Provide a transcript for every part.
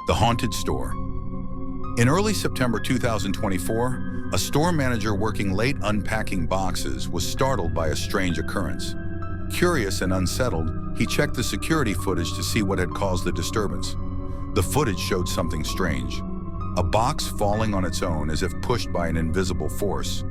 The haunted store. In early September 2024, a store manager working late unpacking boxes was startled by a strange occurrence. Curious and unsettled, he checked the security footage to see what had caused the disturbance. The footage showed something strange. A box falling on its own as if pushed by an invisible force.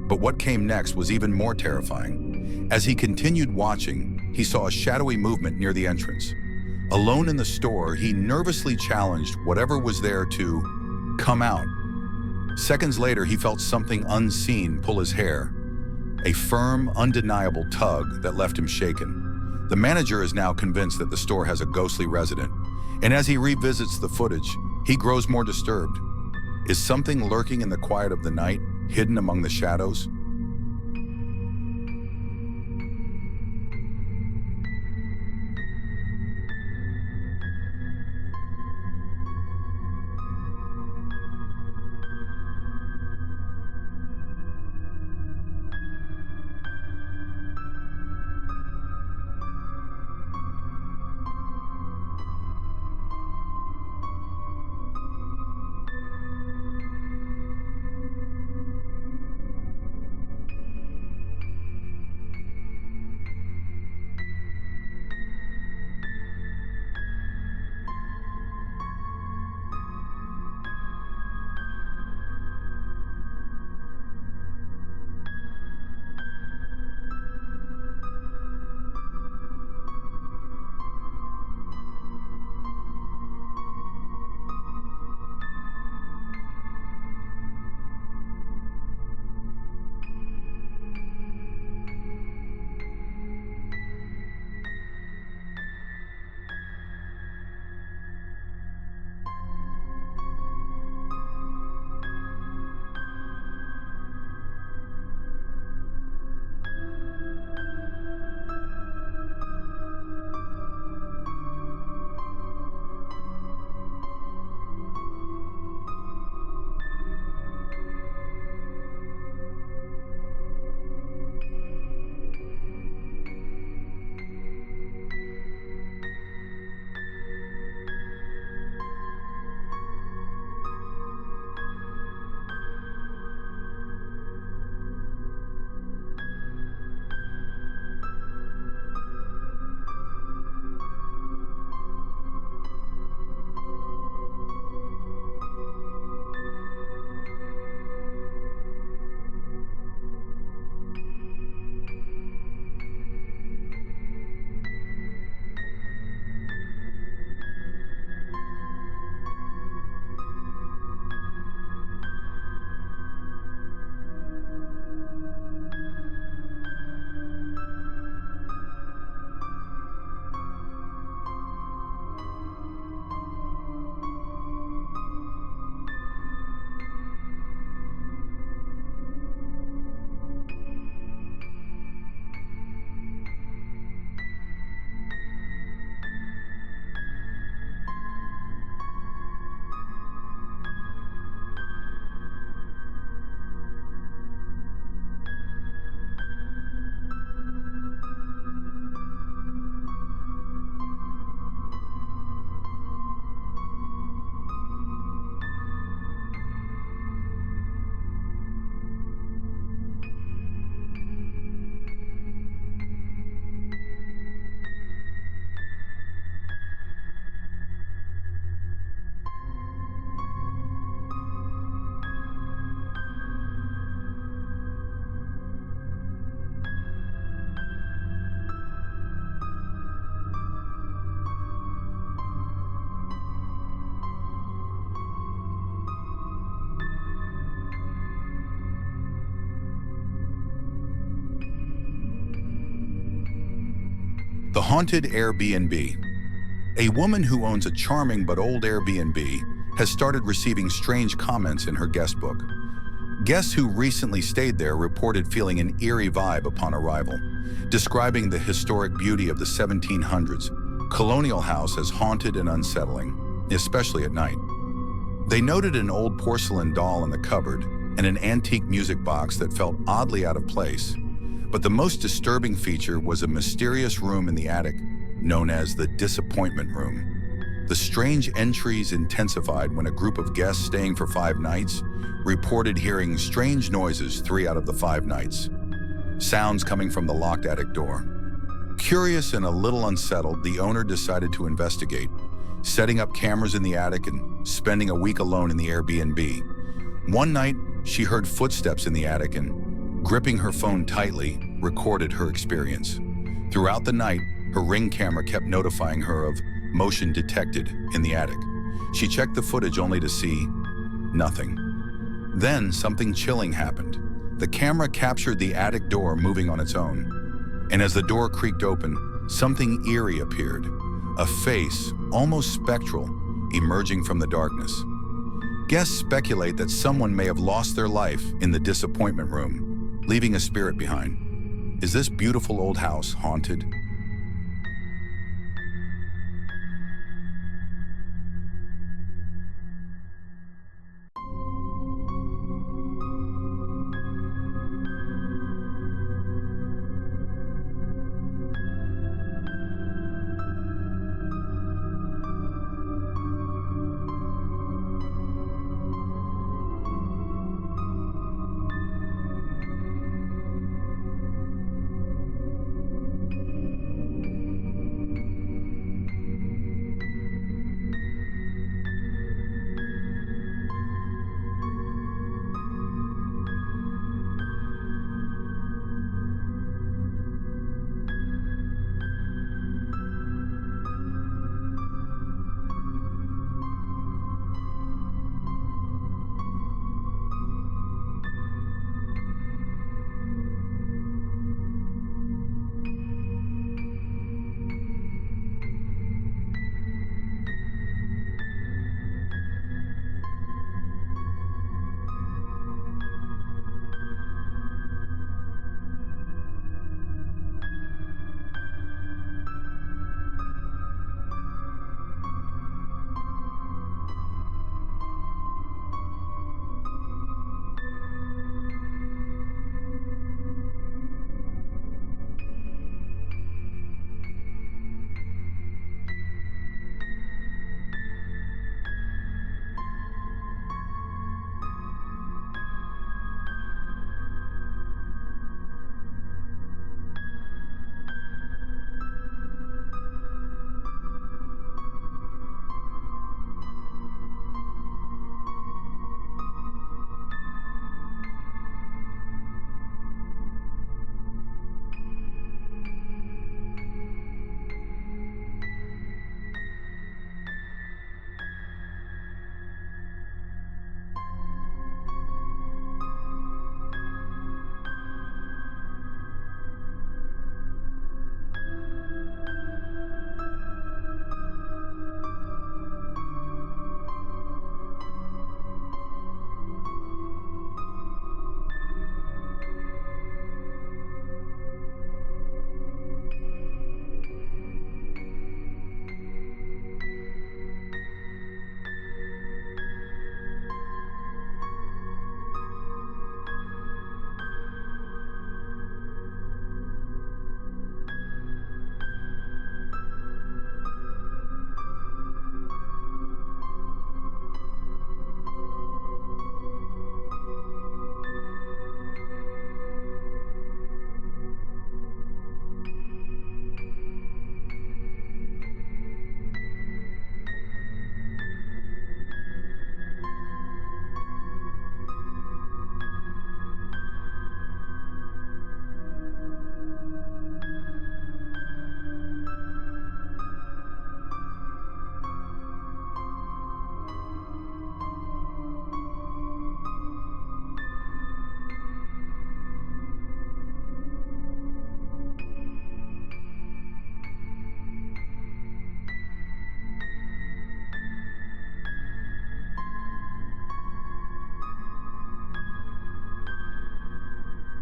But what came next was even more terrifying. As he continued watching, he saw a shadowy movement near the entrance. Alone in the store, he nervously challenged whatever was there to come out. Seconds later, he felt something unseen pull his hair. A firm, undeniable tug that left him shaken. The manager is now convinced that the store has a ghostly resident, and as he revisits the footage, he grows more disturbed. Is something lurking in the quiet of the night, hidden among the shadows? The haunted Airbnb. A woman who owns a charming but old Airbnb has started receiving strange comments in her guest book. Guests who recently stayed there reported feeling an eerie vibe upon arrival, describing the historic beauty of the 1700s Colonial house as haunted and unsettling, especially at night. They noted an old porcelain doll in the cupboard and an antique music box that felt oddly out of place. But the most disturbing feature was a mysterious room in the attic known as the disappointment room. The strange entries intensified when a group of guests staying for 5 nights reported hearing strange noises 3 out of the 5 nights. Sounds coming from the locked attic door. Curious and a little unsettled, the owner decided to investigate, setting up cameras in the attic and spending a week alone in the Airbnb. One night, she heard footsteps in the attic and, gripping her phone tightly, recorded her experience. Throughout the night, her Ring camera kept notifying her of motion detected in the attic. She checked the footage only to see nothing. Then something chilling happened. The camera captured the attic door moving on its own. And as the door creaked open, something eerie appeared. A face, almost spectral, emerging from the darkness. Guests speculate that someone may have lost their life in the disappointment room, leaving a spirit behind. Is this beautiful old house haunted?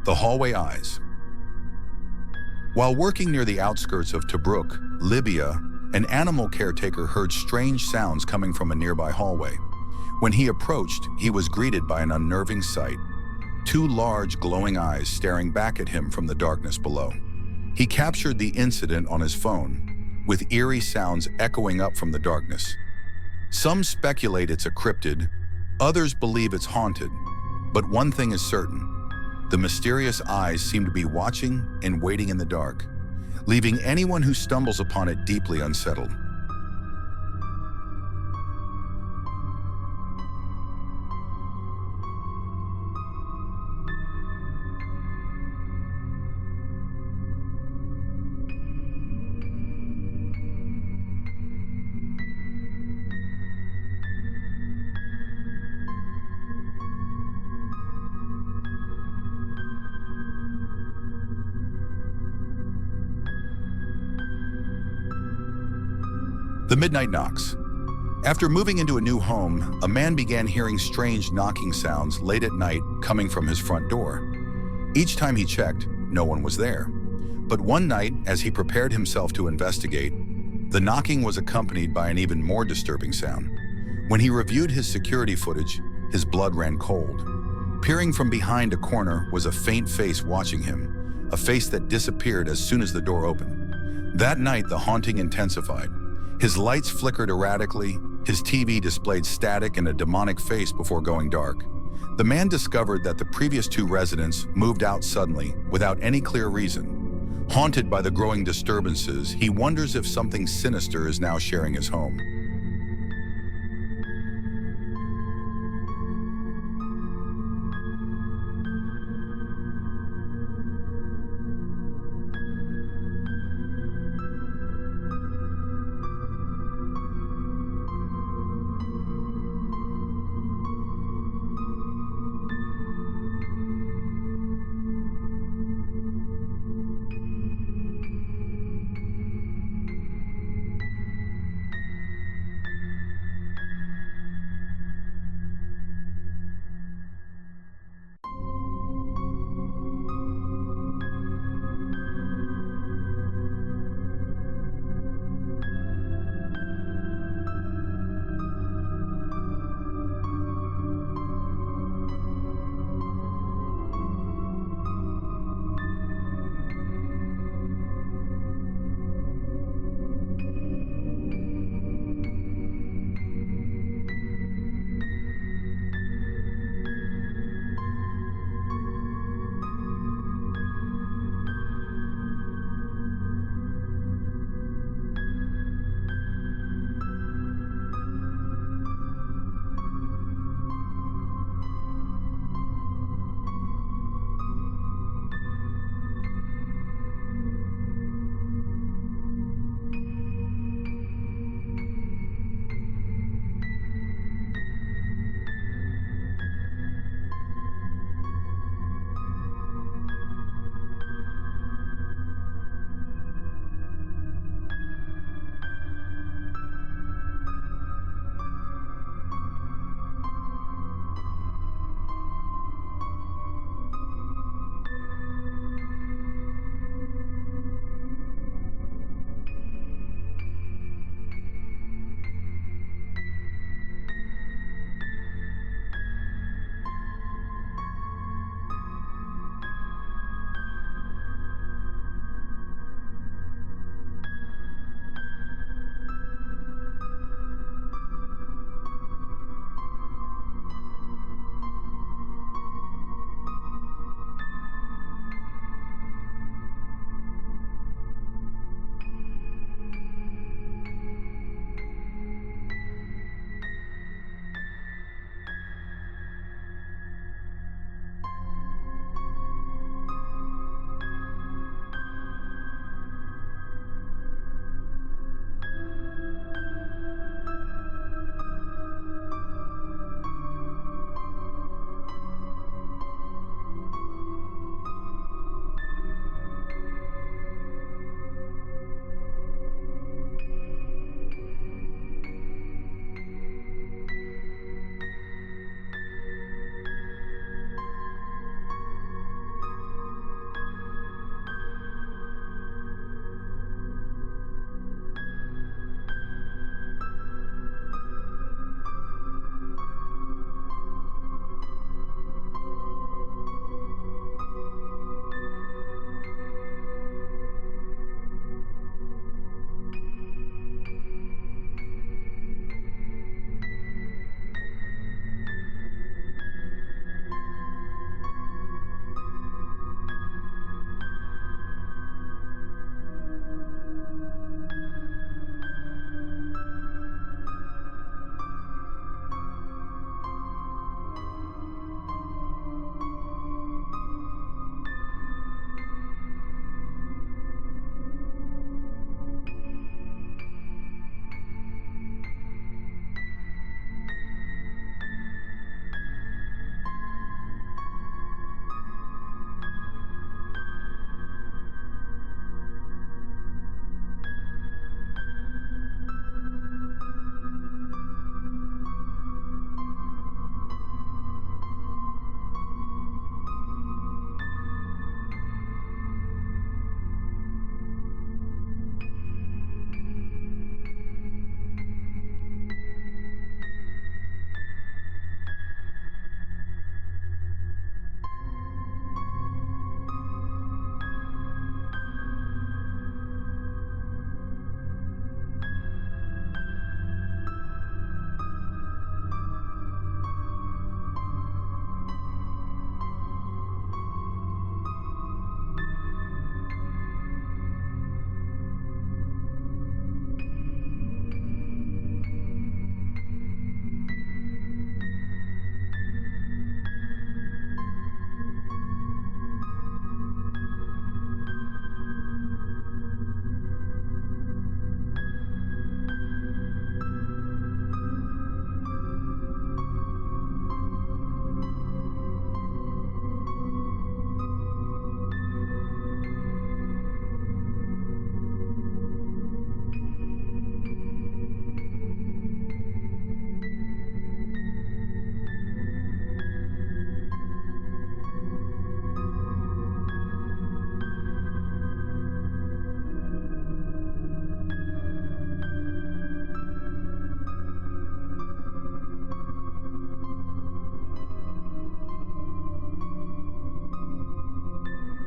The hallway eyes. While working near the outskirts of Tobruk, Libya, an animal caretaker heard strange sounds coming from a nearby hallway. When he approached, he was greeted by an unnerving sight. 2 large, glowing eyes staring back at him from the darkness below. He captured the incident on his phone, with eerie sounds echoing up from the darkness. Some speculate it's a cryptid, others believe it's haunted, but one thing is certain. The mysterious eyes seem to be watching and waiting in the dark, leaving anyone who stumbles upon it deeply unsettled. The midnight knocks. After moving into a new home, a man began hearing strange knocking sounds late at night coming from his front door. Each time he checked, no one was there. But one night, as he prepared himself to investigate, the knocking was accompanied by an even more disturbing sound. When he reviewed his security footage, his blood ran cold. Peering from behind a corner was a faint face watching him, a face that disappeared as soon as the door opened. That night, the haunting intensified. His lights flickered erratically, his TV displayed static and a demonic face before going dark. The man discovered that the previous two residents moved out suddenly, without any clear reason. Haunted by the growing disturbances, he wonders if something sinister is now sharing his home.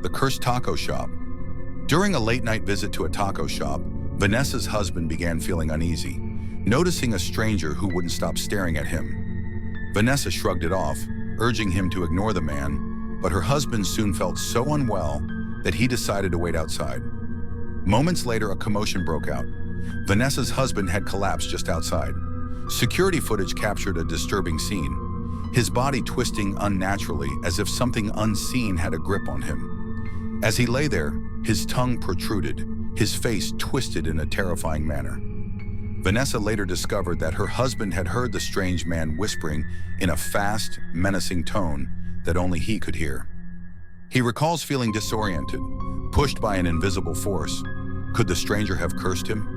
the cursed taco shop. During a late-night visit to a taco shop, Vanessa's husband began feeling uneasy, noticing a stranger who wouldn't stop staring at him. Vanessa shrugged it off, urging him to ignore the man, but her husband soon felt so unwell that he decided to wait outside. Moments later, a commotion broke out. Vanessa's husband had collapsed just outside. Security footage captured a disturbing scene, his body twisting unnaturally as if something unseen had a grip on him. As he lay there, his tongue protruded, his face twisted in a terrifying manner. Vanessa later discovered that her husband had heard the strange man whispering in a fast, menacing tone that only he could hear. He recalls feeling disoriented, pushed by an invisible force. Could the stranger have cursed him?